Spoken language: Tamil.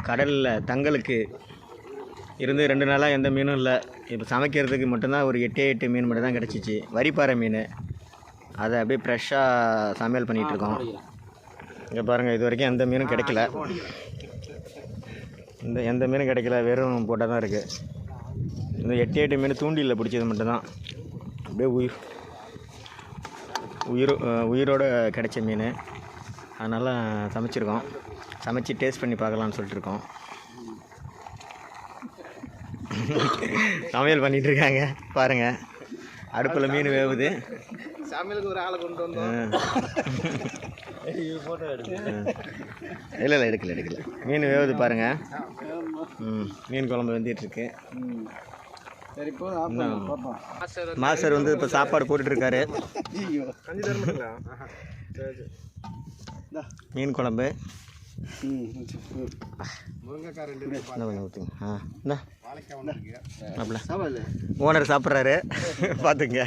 கடலில் தங்களுக்கு இருந்து 2 நாளாக எந்த மீனும் இல்லை. இப்போ சமைக்கிறதுக்கு மட்டும்தான் ஒரு 8 மீன் மட்டும் தான் கிடச்சிச்சு. வரிப்பாறை மீன், அதை அப்படியே ஃப்ரெஷ்ஷாக சமையல் பண்ணிகிட்ருக்கோம். இங்கே பாருங்கள், இது வரைக்கும் எந்த மீனும் கிடைக்கல. எந்த மீனும் கிடைக்கல, வெறும் போட்டால் தான் இருக்குது. இந்த 8 மீன் தூண்டிலில் பிடிச்சது மட்டும்தான் அப்படியே உயிரோடு கிடைச்ச மீன். அதனால் சமைச்சிருக்கோம். சமைச்சு டேஸ்ட் பண்ணி பார்க்கலான்னு சொல்லிட்டுருக்கோம். சமையல் பண்ணிகிட்ருக்காங்க பாருங்கள். அடுப்பில் மீன் வேவுது. சமையலுக்கு ஒரு ஆளை கொண்டு வந்தோம். இல்லை எடுக்கல. மீன் வேவுது பாருங்கள். மீன் குழம்பு வெந்துட்டுருக்கு. மாஸ்டர் வந்து இப்போ சாப்பாடு போட்டுட்ருக்காரு. மீன் குழம்பு ஓனர் சாப்பிட்றாரு, பார்த்துங்க.